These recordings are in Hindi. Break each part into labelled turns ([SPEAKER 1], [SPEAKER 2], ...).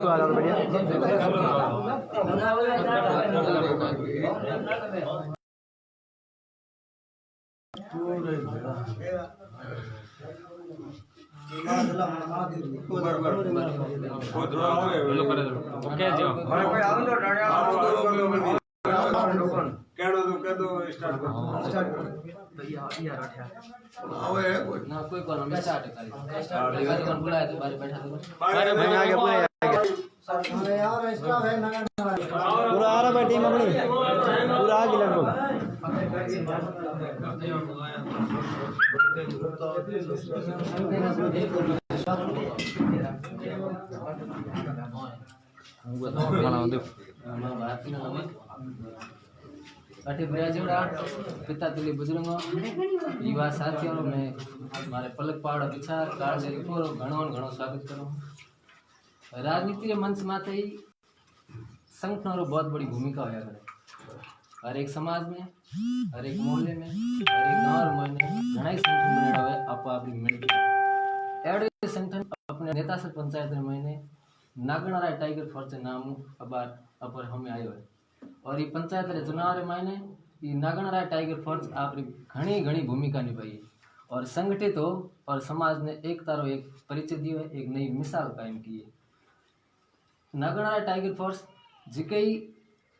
[SPEAKER 1] कोई कौन हमें स्टार्ट करी बुलाया तो बारे बैठा तो
[SPEAKER 2] पूरा आ रहा भाई टीम अपनी पूरा आ गई लगभग
[SPEAKER 1] पिता तुल्य बुजुर्गों युवा साथियों में मारे पलक पहाड़ विचार काल घणो स्वागत करूँ। राजनीति मंच माते ही संगठनों बहुत बड़ी भूमिका होया करे। हर एक समाज में, हर एक मोहल्ले में, हर एक गाँव में घना ही संगठन बने हुए आप अपनी मिलती एवढे संगठन अपने नेता से पंचायत महीने नागनाराय टाइगर फोर्स नाम अपर हमें आयो है और ये पंचायत रे चुनाव रे महीने ये नागनाराय टाइगर फोर्स आपकी घनी भूमिका निभाई और संगठित हो और समाज ने एक तारो एक परिचय दियो है, एक नई मिसाल कायम की है। नागनाराय टाइगर फोर्स जिके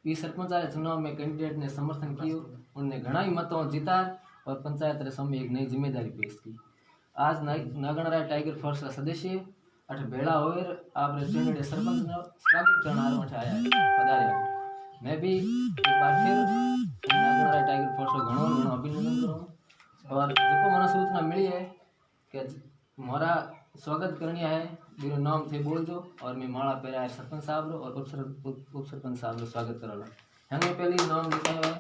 [SPEAKER 1] ही सरपंच चुनाव में कैंडिडेट ने समर्थन किया, उनने घना ही मतों जीता और पंचायत रे सामने एक नई जिम्मेदारी पेश की। आज नागनाराय टाइगर फोर्स का सदस्य अठ भेड़ा होर आप चुने सरपंच ने स्वागत करना आया पधारिया। मैं भी एक बार फिर नागनाराय टाइगर फोर्स को घणो अभिनंदन करूँ और जो मैंने सूचना मिली है कि मोरा स्वागत करनी है मेरे नाम थे बोल दो और मैं माला पहरा है सरपंच साहब रो और उप सरपंच साहब रो स्वागत करा हमें पहले नाम लिखा है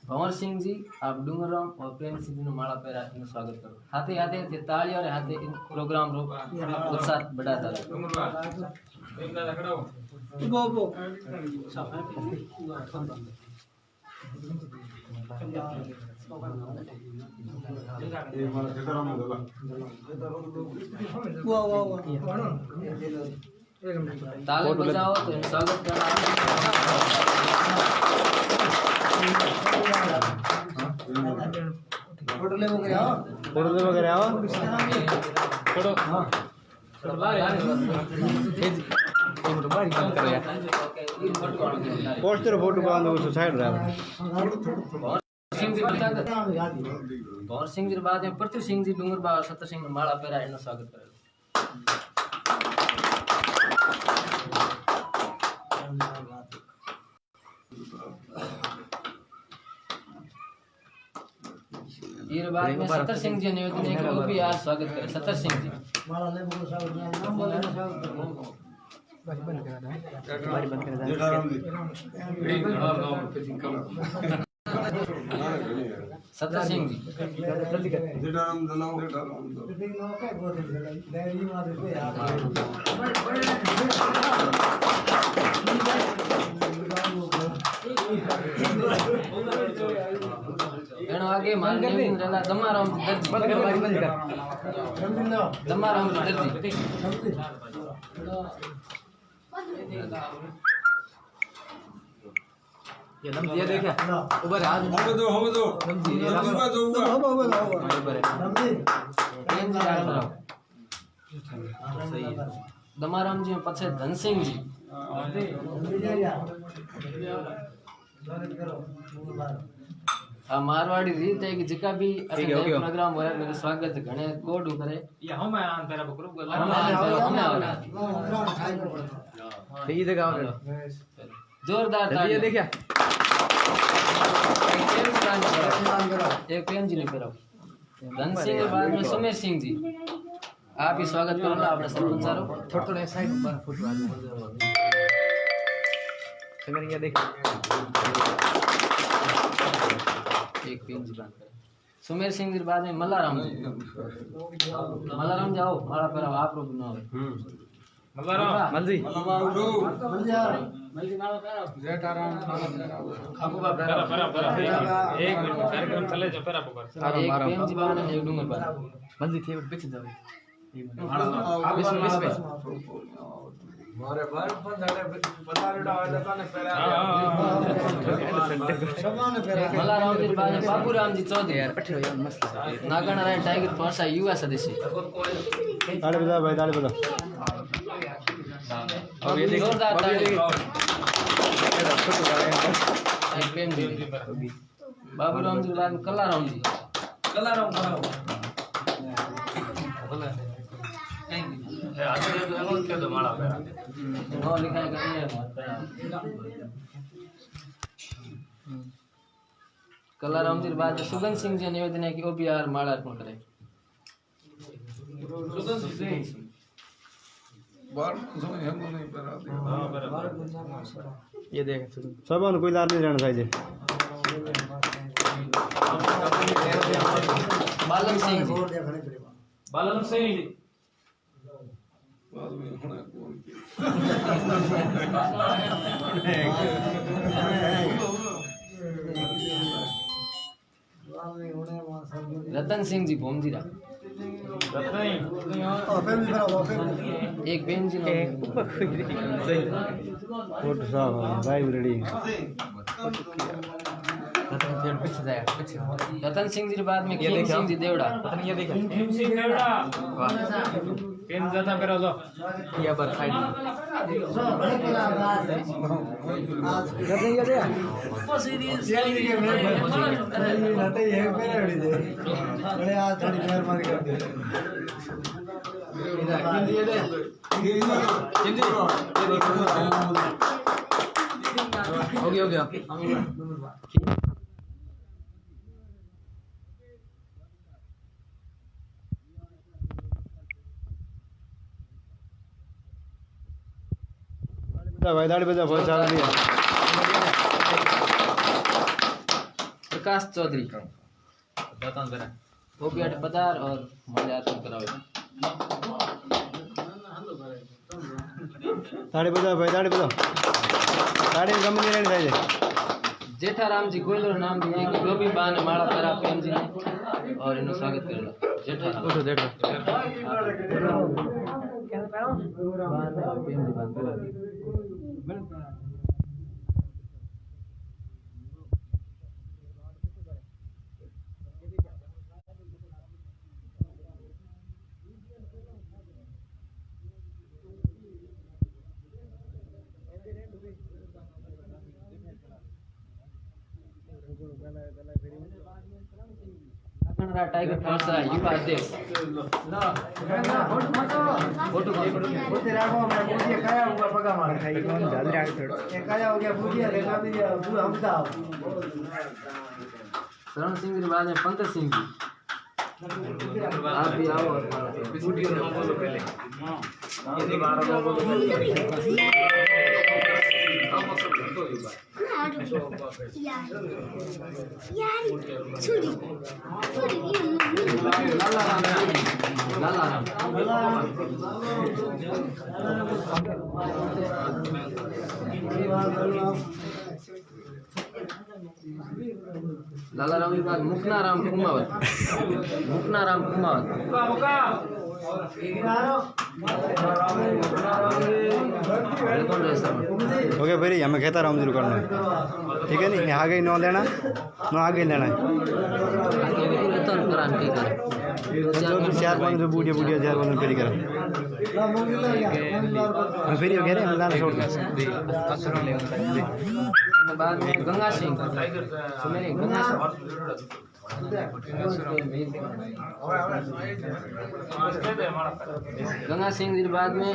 [SPEAKER 1] भंवर सिंह जी आप डूंगरराम और प्रेम सिंह जी माला पहरा इन स्वागत करो। हाथे हाथे थे ताली और हाथे इन प्रोग्राम रो उत्साह बढ़ाता रहे। ताली बजाओ तो स्वागत करना। फोटो ले वगैरह आओ फोटो हां
[SPEAKER 2] पोस्टर फोटो बांध उस साइड रहा
[SPEAKER 1] भंवर सिंह जी बाद में पृथ्वी सिंह जी डूंगरबा और सत्तर सिंह माला पहरा इन स्वागत करे। ये बाद में सत्तर सिंह जी निवेदन है कि वो भी यार स्वागत करे। सत्तर सिंह जी सत्तर सिंह जी आगे माननीय दमाराम दर्जी ये नम दिया देखा ऊपर हाथ हम दो दमाराम जी पछे धन सिंह जी मारवाड़ी रीत है कि जिका भी प्रोग्राम होया मेरे स्वागत घणे कोड करे ये हम आन पेरा ग्रुप हम
[SPEAKER 2] ठीक है गाओ
[SPEAKER 1] जोरदार ताली देखिए एक प्रेम जी ने पेरा धन सिंह के बाद में सुमेर सिंह जी आप ही स्वागत करो अपने सरपंच सारो थोड़ा साइड ऊपर फुट बाद सुमेर ये देख एक पेन जी बात करें। सुमेर सिंह जी बाद में मल्लाराम जाओ मारा पर आप लोग ना हो मल्लाराम मलजी जेठाराम खाकू का पेरा एक मिनट कार्यक्रम चले जो पेरा पकड़ एक पेन जी बाद में एक डूंगर बाद मलजी थे पीछे जाओ मल्हाराम जी बाद में बाबूराम जी चौधरी नागनारायण टाइगर फोर्स युवा सदस्य
[SPEAKER 2] ताली बजा भाई, ताली बजा।
[SPEAKER 1] जोरदार ताली। प्रेम जी बाबूराम जी बाद में कलाराम जी लिखा कलाराम जी बाद में सुगंध सिंह जी निवेदन है कि OPR माला अर्पण करें।
[SPEAKER 2] ये देख सब कोई लार नहीं रहना चाहिए।
[SPEAKER 1] बालन सिंह जी रतन सिंह जी भोमजीरा एक बेन जी
[SPEAKER 2] कोट साहब भाई रेडी।
[SPEAKER 1] रतन सिंह जी बाद में किंग सिंह जी देवड़ा हो गया
[SPEAKER 2] भाई, दाढ़ी बजा बहुत सारा लिया।
[SPEAKER 1] प्रकाश चौधरी OPR पधार और माल्यार्पण करावे।
[SPEAKER 2] दाढ़ी बजा भाई, दाढ़ी बजा। दाढ़ी में कमी नहीं रहनी चाहिए।
[SPEAKER 1] जेठाराम जी गोयलो नाम दिए कि गोभी बान माला पहरा प्रेम जी ने और इन्हों स्वागत करना। जेठाराम उठो देखो प्रेम जी बान पहरा टाइगर फोर्स युवा अध्यक्ष फोटो शरण सिंह जी बाद में पंकज सिंह जी आप भी आओ लाला राम के बाद मुकना राम कुमावत
[SPEAKER 2] ओके भाई, हमें कहता राम जरूर करना है, ठीक है। नहीं आगे नौ लेना, नौ आगे लेना है। चार पाँच बूढ़िया बूढ़िया 4-5 फेरी करा फेरी हो गया रे मैदान छोड़
[SPEAKER 1] बाद में गंगा सिंह सुमेरी गंगा सिंह जी बाद में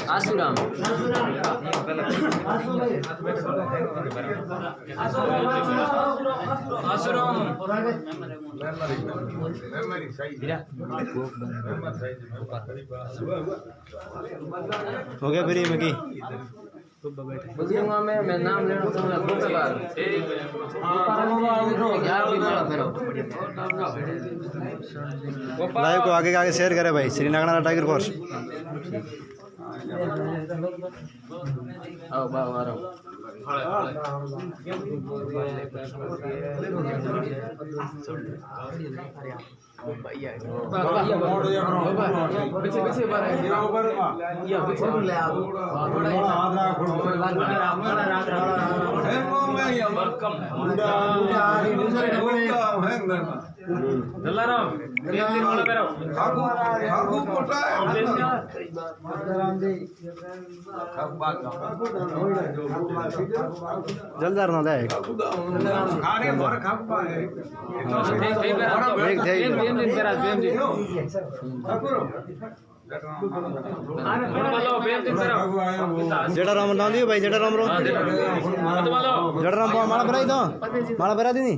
[SPEAKER 1] आसूराम
[SPEAKER 2] हो गया फिर में की
[SPEAKER 1] बुजुर्गों में मैं नाम लेना चाहूँगा
[SPEAKER 2] लाइव को आगे आगे शेयर करे भाई। श्री नागनारा टाइगर फोर्स
[SPEAKER 1] आओ बाबा
[SPEAKER 2] जलदार ना दे जेड़ा राम ना दियो भाई जेड़ा राम रो जेड़ा राम माला भराई दो माला भरा दी नहीं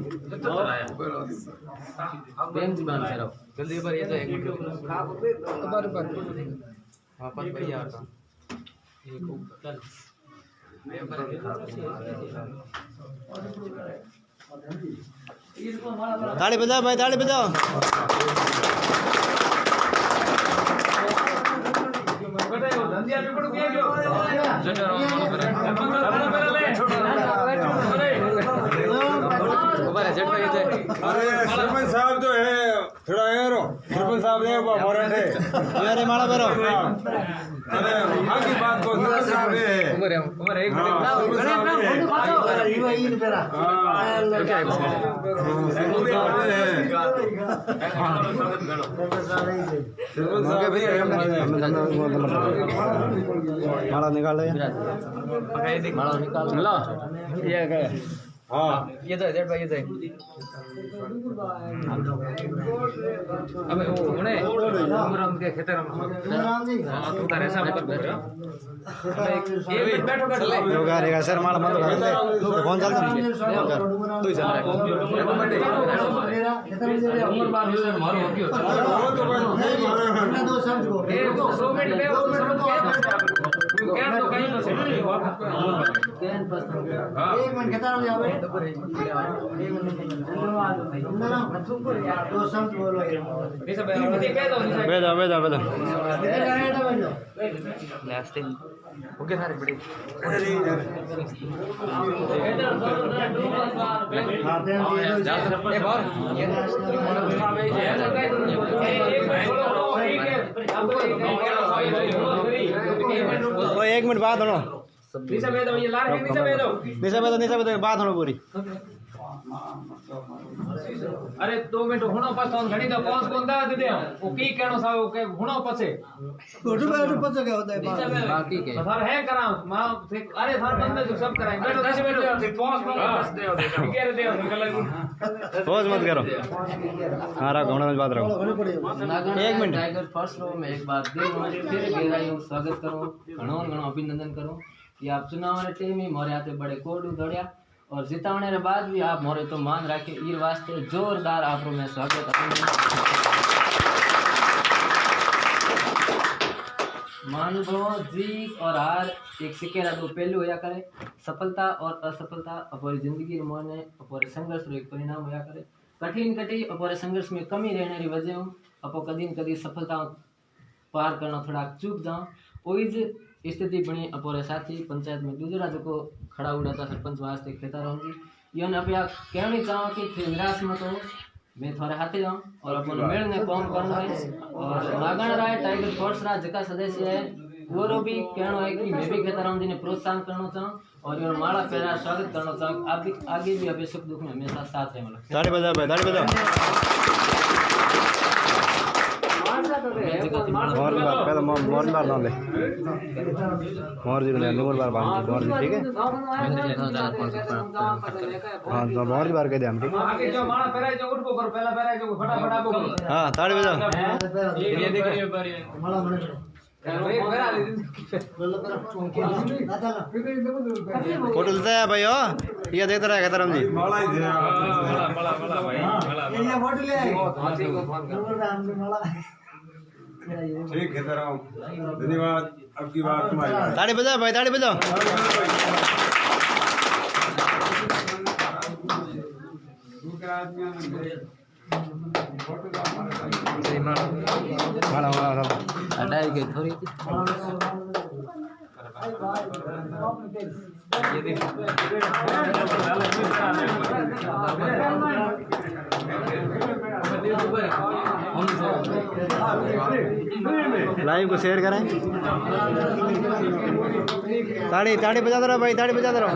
[SPEAKER 1] बेंच बन करो
[SPEAKER 3] जल्दी पर ये तो एक मिनट पर वापस भैया आता एक चल
[SPEAKER 2] ताली बजाओ भाई ताली बजाओ
[SPEAKER 4] अरे सरपंच साहब जो है थोड़ा यारो सरपंच साहब ने मोरन है
[SPEAKER 2] यार माला भरो
[SPEAKER 4] अरे वहाँ की बात को सरपंच साहब है
[SPEAKER 3] उमर एक
[SPEAKER 2] माला निकाल ले
[SPEAKER 1] माला निकाल लो ये गए
[SPEAKER 4] हाँ
[SPEAKER 3] ये तो इधर भाई ये तो अबे वो उन्हें उमराम के खेतर में तू तारे साहब पर बैठो एक मिनट बैठो बैठो
[SPEAKER 2] योगा रहेगा सर माला मत कर दे कौन चल तू ही चल रहा
[SPEAKER 1] उम्र बार मारो हो गयो
[SPEAKER 3] एक 100 मिनट में 100 मिनट क्या तो कहीं तो सेट नहीं हुआ
[SPEAKER 5] एक मिनट कहता हूं जावे एक मिनट तो संत बोलो
[SPEAKER 3] नहीं सब ये कह दो
[SPEAKER 2] बेजा बेजा बेजा
[SPEAKER 3] लास्ट ओके सारे बड़े
[SPEAKER 2] ओ एक मिनट बात सुनो
[SPEAKER 3] नीचे बैठ दो ये लार के नीचे बैठ दो
[SPEAKER 2] नीचे बैठो बात सुनो पूरी
[SPEAKER 3] अरे 2 मिनट हुणो पास तो घणी तो पहुंच कोन दा दे वो की कहनो सा वो के हुणो पछे
[SPEAKER 5] छोटू बैठो पछ क्या होता है
[SPEAKER 1] बाकी के
[SPEAKER 3] सर है करा मां अरे सर बंदे जो सब कराएं बैठो दस बैठो पहुंच को बस दे के दे निकल
[SPEAKER 2] रोज मत करो हाँ रखो घोड़ा में बात रखो एक मिनट
[SPEAKER 1] टाइगर फर्स्ट रो में एक बार दिल में फिर गहराइयों स्वागत करो घणो घणो अभिनंदन करो कि आप चुनाव ने टीम ही मोरे हाथे बड़े कोड दौड़िया और जितावने के बाद भी आप मोरे तो मान रखे ईर वास्ते जोरदार आपरो में स्वागत मानुभव जीत और हार एक सिक्के का दो पहलू होया करे सफलता और असफलता अपनी जिंदगी मोने अपने संघर्ष रो एक परिणाम होया करे कठिन कटी अपने संघर्ष में कमी रहने की वजह अपो कदी न कदी सफलता पार करना थोड़ा चूक जाओ वही स्थिति बनी अपने साथी पंचायत में दूसरा जो खड़ा उड़ाता सरपंच वास्ते खेताराम जी ये आप कहनी चाहो कि निराश मत हो मैं थोड़े हाथे जाऊँ और अपन मेल ने कौन करना है और नागण राय टाइगर फोर्स रा जका सदस्य है वो भी कहना है कि मैं भी खेताराम जी ने प्रोत्साहन करना चाहूँ और ये माला पहरा स्वागत करना चाहूँ आगे भी अभी सुख दुख में हमेशा साथ रहे मतलब
[SPEAKER 2] ताली बजा भाई ताली बजा मोर बार पहले मोर बार ना ले मोर जी ले मोर बार बांध मोर जी ठीक है हाँ तो मोर बार कह दे हम ठीक
[SPEAKER 3] आगे जो माला पहराए जो उठ को करो पहला पहराए जो फटाफट आपको
[SPEAKER 2] हाँ ताली बजा
[SPEAKER 3] ये देखो
[SPEAKER 5] माला बने
[SPEAKER 3] एक पहरा दे
[SPEAKER 2] फोटो लेता है भाई हो ये देखता रहा खेताराम जी
[SPEAKER 4] माला ही दे
[SPEAKER 3] माला भाई माला
[SPEAKER 5] ये फोटो ले राम ने माला
[SPEAKER 4] ठीक है धन्यवाद अब की बात तुम्हारी
[SPEAKER 2] ताली बजा भाई ताली बजा
[SPEAKER 1] हटाई के थोड़ी
[SPEAKER 2] लाइव को शेयर करें। ताड़ी ताड़ी बजाते रहो भाई, ताड़ी बजाते रहो।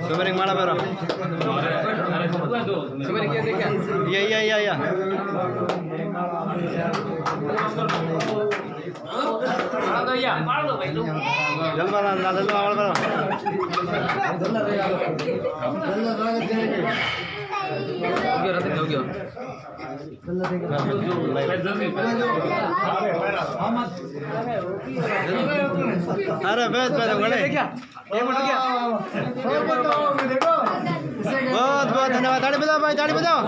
[SPEAKER 2] सुबह माला पर या जल्दी अरे बहुत बहुत धन्यवाद। ताड़ी बजाओ भाई, ताड़ी बजाओ,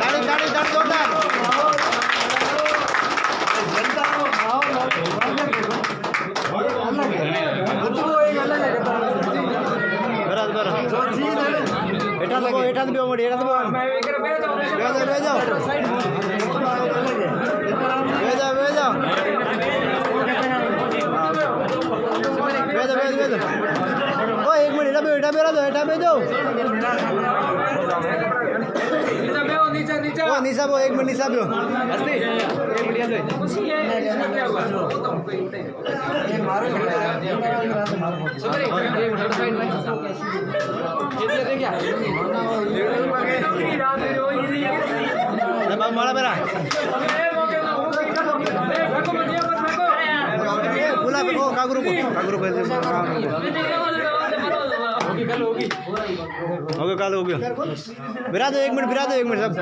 [SPEAKER 2] ताड़ी ताड़ी ताड़ी जोरदार। एटा दबो मोड़ी, एटा दबो ओ एक मिनट एटा दो ओ निशा बो एक मिनट निशा बो माला बेरा बोला कागरू को ओके कल हो गया। बिरा दो एक मिनट सब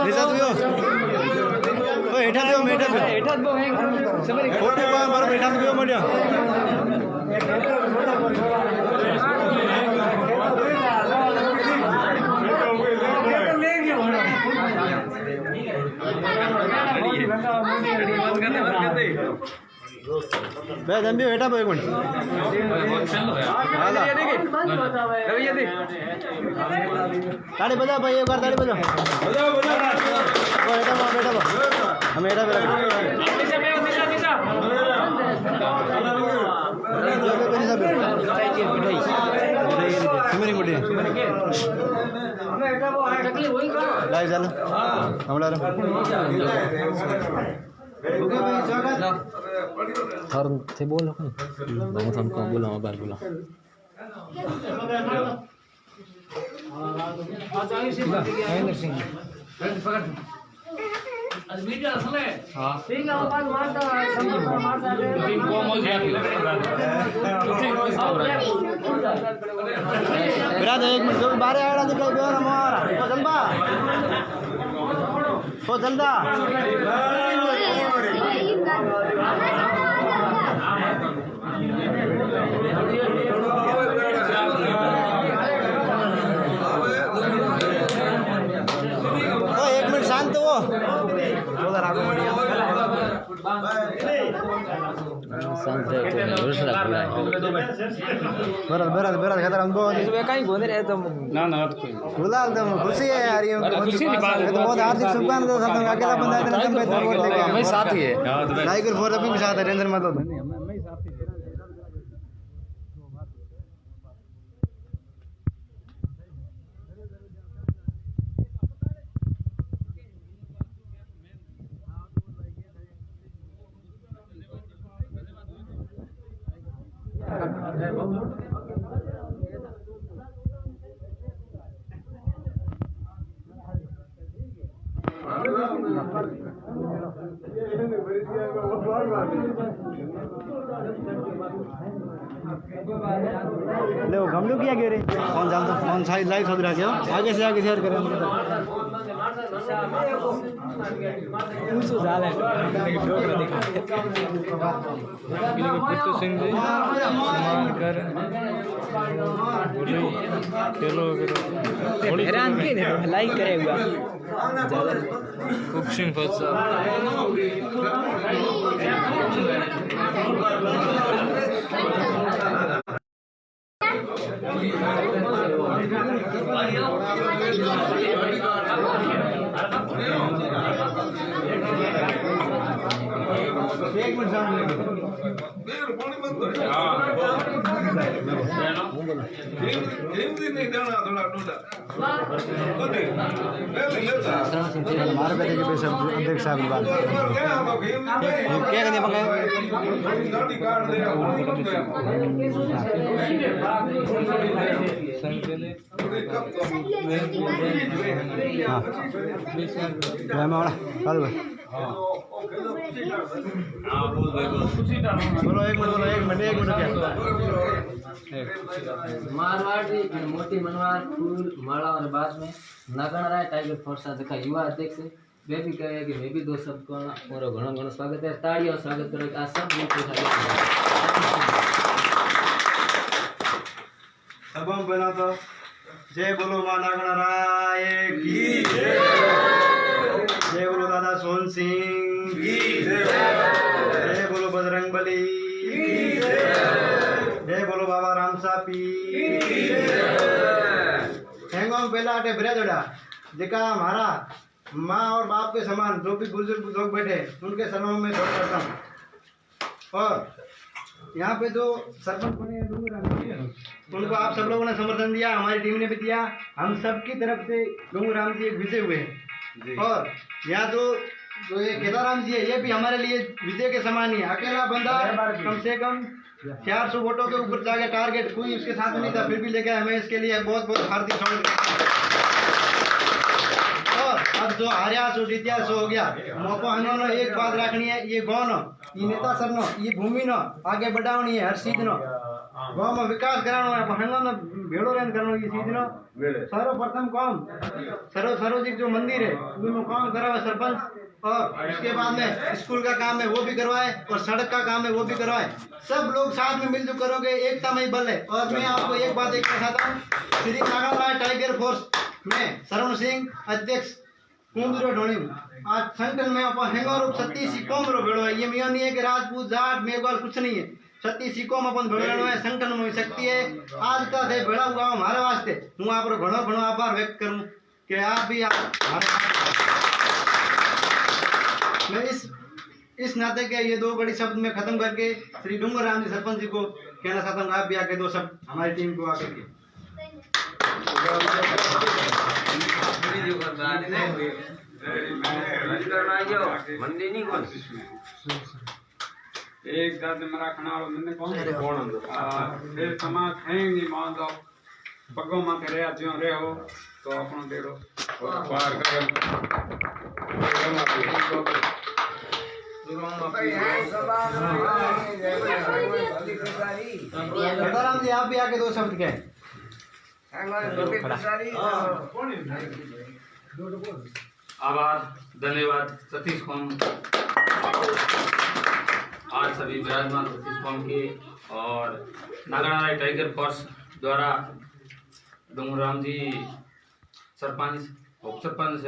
[SPEAKER 2] निशा दो ओ हेठा दो फोटो मारो हेठा दो मडिया बे जंबी बेटा एक मिनट ताड़ी बजा भाई, एक बार ताड़ी बजा। बेटा हम बेटा लाइव चलो हमारा
[SPEAKER 1] हर थे बोलो बहुत हमको बोला बार बोला
[SPEAKER 2] एक मिनट बारे आड़ा निकल गया हमारा ओ जल्दा एक मिनट शांत हो बरं खतर काही गोंधळ आहे तो बोला एकदम खुशी है यार, ये बहुत हार्दिक शुभकामनाएं। अकेला बंदा है मैं साथ ही है, टाइगर फोर अभी भी साथ है, टेंशन मत लो। ले वो गमलो किया गिरे कौन जानता, कौन साइड लाइव सब रहा क्या आगे से आगे शेयर करें। ऊंचो झाले डोकरा देखा बिल्कुल सिंह जी समान कर खेलो हैरान की लाइक करे हुआ खूब सिंह फसा
[SPEAKER 5] एक मिनट सामने
[SPEAKER 2] हमारे बेटे के पैसे अध्यक्ष साहब की बात क्या करने पंगे बोलो एक मिनट
[SPEAKER 1] मारवाड़ी मोटी मनवार फूल माला और बाद में नागण राय टाइगर फोर्स का युवा अध्यक्ष वे भी कहे कि मैं भी दो शब्द को मोरो घणो घणो स्वागत है ताड़ी और स्वागत करो आ सब लोग
[SPEAKER 2] सब हम पहला तो जय बोलो मां नागण राय की जय बोलो दादा सोहन सिंह की जय बोलो बजरंग बली जय बोलो बाबा राम सापी हैंगो पहला अटे ब्रे जोड़ा जिका हमारा माँ और बाप के समान जो भी बुजुर्ग लोग बैठे उनके शरणों में छोड़ करता हूँ। और यहाँ पे जो सरपंच बने हैं उनको आप सब लोगों ने समर्थन दिया, हमारी टीम ने भी दिया, हम सब की तरफ से डूंगराम जी विजय हुए हैं। और यहाँ जो ये केदाराम जी है ये भी हमारे लिए विजय के समान ही है। अकेला बंदा कम से कम 400 वोटों के ऊपर जाके टारगेट कोई उसके साथ नहीं था, फिर भी लेके हमें इसके लिए बहुत बहुत हार्दिक स्वागत। और अब जो हारिया सो जीतिया सो हो गया, मौका हमने एक बात रखनी है, ये गाँव नो ये नेता सर नो ये भूमि नो आगे बढ़ावनी है, हर चीज नो गाँव में विकास कराना है, हंगा भेड़ो रहन करना ये चीज नो सर्वप्रथम काम सरोजिक जो मंदिर है उनमें काम करावे सरपंच, और उसके बाद में स्कूल का काम है वो भी करवाए, और सड़क का काम है वो भी करवाए। सब लोग साथ में मिलजुल करोगे एकता में ही बल है। और मैं आपको एक बात एक बताता हूँ, श्री नागण राय टाइगर फोर्स में सरवण सिंह अध्यक्ष कुंदरो ढोणी आज संगठन में अपन हेंगो सत्ती सिकोम रो भेड़ो है। ये मियो नहीं है कि राजपूत जाट मेघवाल कुछ नहीं है, सत्ती सिकोम अपन भेड़ो है, संगठन में शक्ति है। आज तक है भेड़ा हुआ हमारे वास्ते हूँ आप घणो घणो आभार व्यक्त करूँ कि आप भी मैं इस नाते के ये दो बड़ी शब्द में खत्म करके श्री डूंगराम जी सरपंच जी को कहना चाहता हूँ, आप भी आके दो शब्द हमारी टीम को आके
[SPEAKER 4] एक दाद मरा खनालो मैंने कौन फिर समाज हैंगी मान दो पगों में के रहा ज्यों रहे हो तो अपना डेढ़ो पार कर
[SPEAKER 2] केदाराम जी आप भी आके दो शब्द कहें।
[SPEAKER 3] आभार धन्यवाद सतीश कौम, आज सभी विराजमान सतीश कौम के और नागण राय टाइगर फोर्स द्वारा डूंगराम जी सरपंच उप सरपंच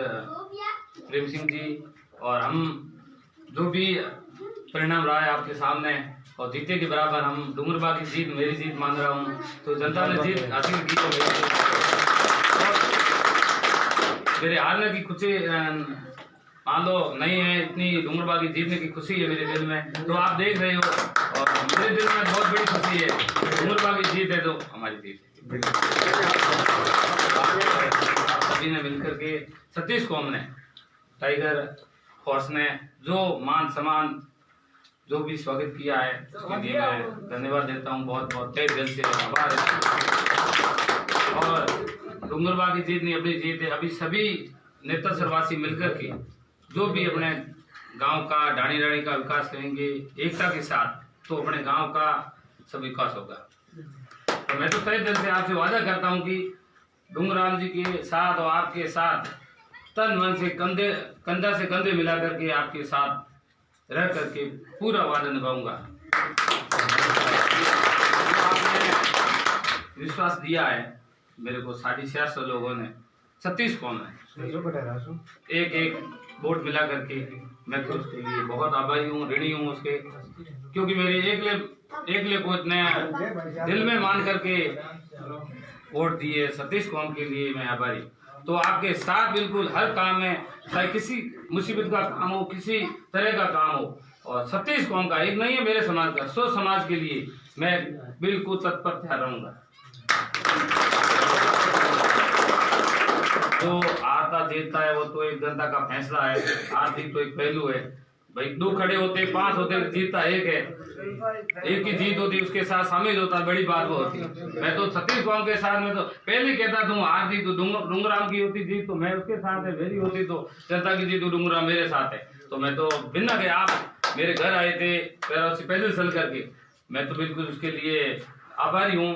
[SPEAKER 3] प्रेम सिंह जी और हम जो भी परिणाम रहा है आपके सामने और जीते के बराबर हम डूंगरबा की जीत मेरी जीत मान रहा हूँ। तो जनता ने जीत हासिल की तो मेरे हारने की खुशी मान लो नहीं है, इतनी डूंगरबा की जीतने की खुशी है मेरे दिल में। तो आप देख रहे हो और मेरे दिल में बहुत बड़ी खुशी है, डूंगरबा की जीत है तो हमारी जीत है। सभी ने मिलकर के सतीश को हमने टाइगर फोर्स ने जो मान सम्मान जो भी स्वागत किया है उसके लिए मैं धन्यवाद देता हूँ, बहुत बहुत तहे दिल से आभार है। और डूंगरबा की जीत नहीं अपनी जीत है। अभी सभी नेता सरवासी मिलकर के जो भी अपने गांव का ढाणी राणी का विकास करेंगे एकता के साथ तो अपने गांव का सब विकास होगा। तो मैं तो तहे दिल से आपसे वादा करता हूं कि डूंगराम जी के साथ और आपके साथ तन मन से कंधा से कंधे मिला करके आपके साथ रह करके पूरा वादा निभाऊंगा। आपने विश्वास दिया है मेरे को 650 लोगों ने, 36 कौम है, एक एक वोट मिला करके मैं तो उसके लिए बहुत आभारी हूँ, ऋणी हूँ उसके, क्योंकि मेरे एकले को इतने दिल में मान करके वोट दिए। 36 कौम के लिए मैं आभारी। तो आपके साथ बिल्कुल हर काम में, चाहे किसी मुसीबत का काम हो, किसी तरह का काम हो, और 36 कौम का, एक नहीं है मेरे समाज का, 100 समाज के लिए मैं बिल्कुल तत्पर तैयार रहूंगा। जो आता जीतता है वो तो एक जनता का फैसला है, आर्थिक तो एक पहलू है भाई। 2 खड़े होते 5 होते, जीतता एक है, एक की जीत होती, उसके साथ शामिल होता, बड़ी बात वो होती। मैं तो 36 कौम के साथ में तो पहले कहता था हार जीत तो डूंगराम की होती जीत तो मैं उसके साथ है, मेरी होती तो जनता की जीत तो डूंगराम मेरे साथ है। तो मैं तो बिना के आप मेरे घर आए थे पैदल चल करके, मैं तो बिल्कुल उसके लिए आभारी हूँ।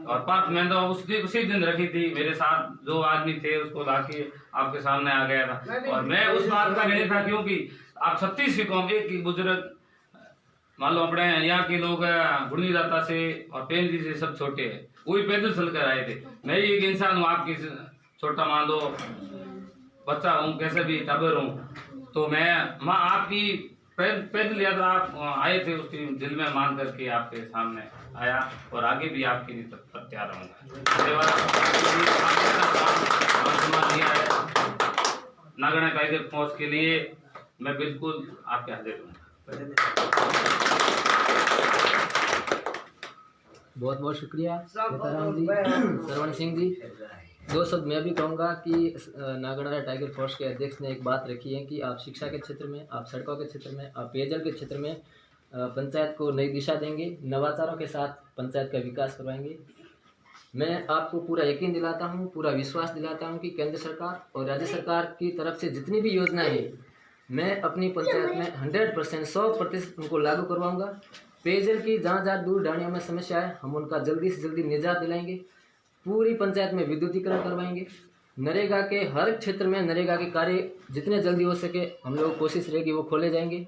[SPEAKER 3] और बात मैं तो उसी दिन रखी थी, मेरे साथ जो आदमी थे उसको लाके आपके सामने आ गया था, और मैं उस बात का नहीं था, क्योंकि आप 36 कौम एक ही बुजुर्ग, मान लो अपने यहाँ के लोग गुड़नी दाता से और पेंदी से सब छोटे हैं, वही पैदल चल कर आए थे। मैं ही एक इंसान हूँ, आपकी छोटा मान लो बच्चा हूँ, कैसे भी टबर हूँ, तो मैं आपकी पैदल यात्रा आप आए थे, उसकी दिल में मान करके आपके सामने आया, और आगे भी आपके लिए तैयार रहूंगा। नागड़ा टाइगर फोर्स के लिए मैं बिल्कुल आपके हाजिर हूँ।
[SPEAKER 1] बहुत बहुत शुक्रिया सीताराम जी, सरवण सिंह जी। 2 शब्द मैं भी कहूँगा कि नागड़ा टाइगर फोर्स के अध्यक्ष ने एक बात रखी है कि आप शिक्षा के क्षेत्र में, आप सड़कों के क्षेत्र में, आप पेयजल के क्षेत्र में पंचायत को नई दिशा देंगे, नवाचारों के साथ पंचायत का विकास करवाएंगे। मैं आपको पूरा यकीन दिलाता हूँ, पूरा विश्वास दिलाता हूँ कि केंद्र सरकार और राज्य सरकार की तरफ से जितनी भी योजनाएं हैं, मैं अपनी पंचायत में 100% 100% उनको लागू करवाऊंगा। पेयजल की जहाँ जहाँ दूर ढाणियों में समस्या है, हम उनका जल्दी से जल्दी निजात दिलाएंगे। पूरी पंचायत में विद्युतीकरण करवाएंगे। नरेगा के हर क्षेत्र में नरेगा के कार्य जितने जल्दी हो सके हम लोग कोशिश रहेगी वो खोले जाएंगे।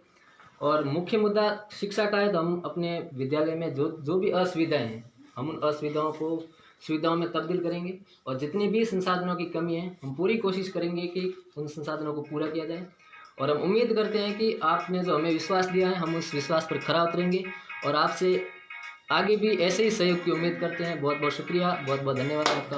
[SPEAKER 1] और मुख्य मुद्दा शिक्षा का है, तो हम अपने विद्यालय में जो भी असुविधाएं हैं, हम उन असुविधाओं को सुविधाओं में तब्दील करेंगे। और जितनी भी संसाधनों की कमी है, हम पूरी कोशिश करेंगे कि उन संसाधनों को पूरा किया जाए। और हम उम्मीद करते हैं कि आपने जो हमें विश्वास दिया है, हम उस विश्वास पर खरा उतरेंगे और आपसे आगे भी ऐसे ही सहयोग की उम्मीद करते हैं। बहुत बहुत शुक्रिया, बहुत बहुत धन्यवाद आपका।